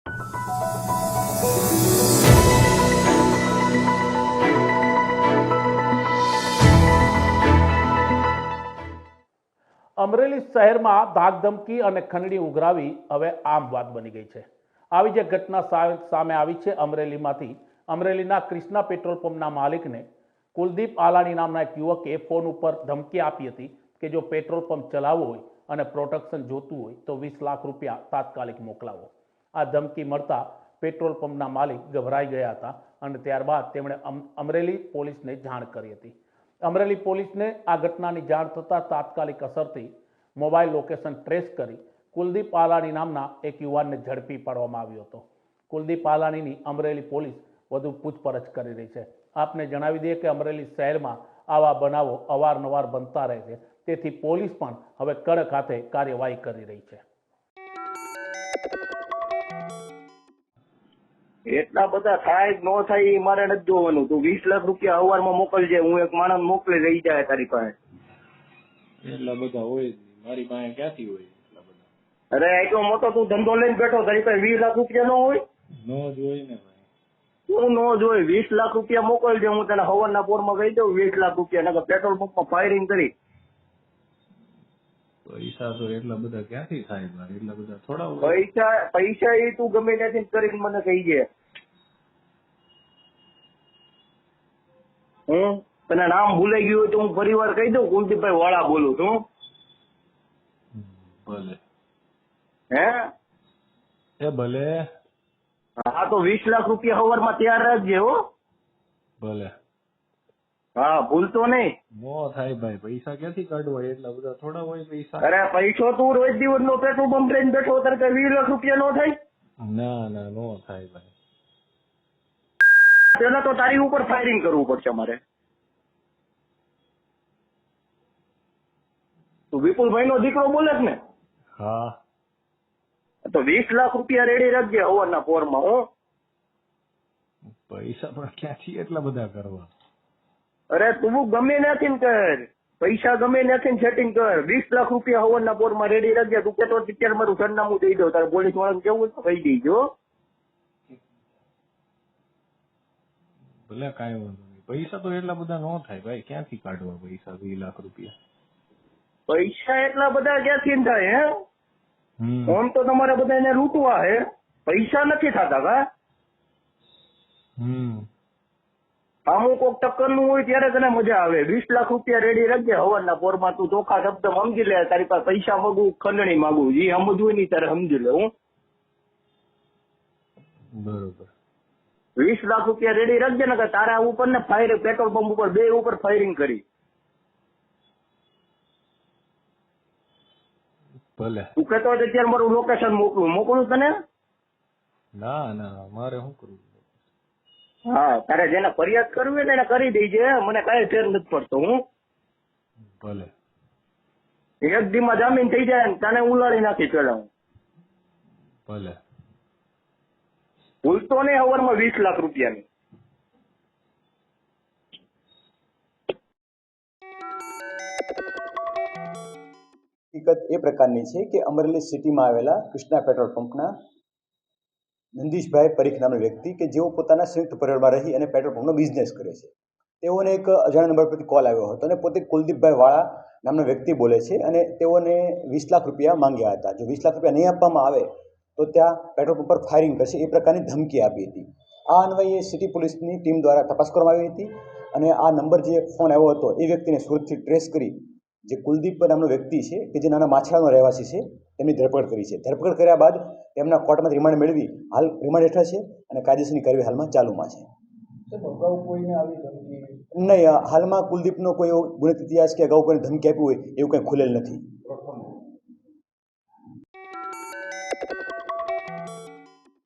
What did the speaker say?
અમરેલી શહેરમાં ધાકધમકી અને ખંડણી ઉઘરાવી હવે આમ વાત બની ગઈ છે। આવી જે ઘટના સામે આવી છે અમરેલીમાંથી। અમરેલીના ક્રિષ્ના પેટ્રોલ પંપના માલિકને કુલદીપ આલાણી નામના એક યુવકે ફોન ઉપર ધમકી આપી હતી કે જો પેટ્રોલ પંપ ચલાવવો હોય અને પ્રોટેક્શન જોતું હોય તો 20 લાખ રૂપિયા તાત્કાલિક મોકલાવો। આ ધમકી મળતા પેટ્રોલ પંપના માલિક ગભરાઈ ગયા હતા અને ત્યારબાદ તેમણે અમરેલી પોલીસને જાણ કરી હતી। અમરેલી પોલીસને આ ઘટનાની જાણ થતાં તાત્કાલિક અસરથી મોબાઈલ લોકેશન ટ્રેસ કરી કુલદીપ આલાણી નામના એક યુવાનને ઝડપી પાડવામાં આવ્યો હતો। કુલદીપ આલાણીની અમરેલી પોલીસ વધુ પૂછપરછ કરી રહી છે। આપને જણાવી દઈએ કે અમરેલી શહેરમાં આવા બનાવો અવારનવાર બનતા રહે છે, તેથી પોલીસ પણ હવે કડક હાથે કાર્યવાહી કરી રહી છે। એટલા બધા થાય ન થાય એ મારે નથી જોવાનું। તું 20 લાખ રૂપિયા અવારમાં મોકલજે, હું એક માણસ મોકલી રહી જાય તારી પાસે। એટલા બધા હોય મારી પાસે ક્યાંથી હોય એટલા બધા? અરે એટલો મોટો તું ધંધો લઈને બેઠો, તારી પાસે 20 લાખ રૂપિયા ન હોય? નો જ હોય ને ભાઈ। તું ન જ હોય। 20 લાખ રૂપિયા મોકલજે, હું તને હવારના પોરમાં કહી દઉં 20 લાખ રૂપિયા, નકર પેટ્રોલ પંપમાં ફાયરિંગ કરી। પૈસા તો એટલા બધા ક્યાંથી થાય ભાઈ? એટલા બધા થોડા હોય? પૈસા એ તું ગમે ત્યાંથી કરીને મને કહી દે। હું તને નામ ભૂલાઈ ગયું હોય તો હું ફરી વાર કહી દઉં, કુલદીપભાઈ વાળા બોલું છું। ભલે હે એ ભલે। હા તો 20 લાખ રૂપિયા હવારમાં તૈયાર રાખજે હો। ભલે હા ભૂલતો નહીં। નો થાય ભાઈ, પૈસા ક્યાંથી કાઢવા? એટલા બધા થોડા હોય પૈસા? અરે પૈસો તું રોજ દિવસ નો પેટ્રોલ પંપ લઈને બેઠો તારે કઈ 20 લાખ રૂપિયા નો થાય? ના ના, નો થાય ભાઈ। પેલા તો તારી ઉપર ફાયરિંગ કરવું પડશે મારે। તું વિપુલભાઈ નો દીકરો બોલે છે ને? હા તો 20 લાખ રૂપિયા રેડી રાખજે હવારના પોરમાં હો। પૈસા પણ ક્યાંથી એટલા બધા કરવા? અરે તું ગમે ત્યાંથી કર, પૈસા ગમે ત્યાંથી સેટિંગ કર। 20 લાખ રૂપિયા હવારના પોરમાં રેડી રાખજે। તું કેતો અત્યારે મારું સરનામું દઈ દઉં, તારે પોલીસ વાળાને કેવું તો કહી દેજો। ભલે કાંઈ વાંધો નહીં, પૈસા તો એટલા બધા નો થાય ભાઈ। ક્યાંથી કાઢવા પૈસા 20 લાખ રૂપિયા? પૈસા એટલા બધા ક્યાંથી થાય હે? હમ ફોન તો તમારે બધા એને લૂંટવા હે, પૈસા નથી થતા કા? આમું કોક ટક્કર નું હોય ત્યારે તને મજા આવે। 20 લાખ રૂપિયા રેડી રાખજે હવારના પોરમાં। તું ચોખ્ખા શબ્દ સમજી લે, તારી પાસે પૈસા માંગુ ખંડણી માંગુ, જે સમજવું નહીં તારે સમજી લે। હું બરોબર। 20 લાખ રૂપિયા રેડી રાખજે ને, તારા ઉપર ને ફાયર પેટ્રોલ પંપ ઉપર બે ઉપર ફાયરિંગ કરી। ભલે। તું કહેતો હોય અત્યારે મારું લોકેશન મોકલું તને? ના ના, મારે શું કરવું? હા તારે જેને ફરિયાદ કરવી હોય ને એને કરી દેજે, મને કઈ ફેર નથી પડતો। હું ભલે। એક દીમાં જામીન થઈ જાય ને તને ઉલાડી નાખી પેલા હું। ભલે। ભૂલતો નહીં હવારમાં 20 લાખ રૂપિયાની। હકીકત એ પ્રકારની છે કે અમરેલી સિટીમાં આવેલા કૃષ્ણા પેટ્રોલ પંપના નંદીશભાઈ પરીખ નામના વ્યક્તિ કે જેઓ પોતાના સંયુક્ત પરિવારમાં રહી અને પેટ્રોલ પંપનો બિઝનેસ કરે છે, તેઓને એક અજાણ્યા નંબર પરથી કોલ આવ્યો હતો અને પોતે કુલદીપભાઈ વાળા નામના વ્યક્તિ બોલે છે અને તેઓને 20 લાખ રૂપિયા માંગ્યા હતા। જો 20 લાખ રૂપિયા નહીં આપવામાં આવે તો ત્યાં પેટ્રોલ પંપ પર ફાયરિંગ કરશે એ પ્રકારની ધમકી આપી હતી। આ અન્વયે સિટી પોલીસની ટીમ દ્વારા તપાસ કરવામાં આવી હતી અને આ નંબર જે ફોન આવ્યો હતો એ વ્યક્તિને સુરતથી ટ્રેસ કરી જે કુલદીપ નામનો વ્યક્તિ છે કે જે નાના માછરાનો રહેવાસી છે તેમની ધરપકડ કરી છે। ધરપકડ કર્યા બાદ તેમના કોર્ટમાંથી રિમાન્ડ મેળવી હાલ રિમાન્ડ હેઠળ છે અને કાયદેસરની કાર્યવાહી હાલમાં ચાલુમાં છે। નહીં, હાલમાં કુલદીપનો કોઈ એવો ગુનેગાર ઇતિહાસ કે અગાઉ કોઈને ધમકી આપી હોય એવું કંઈ ખુલેલ નથી।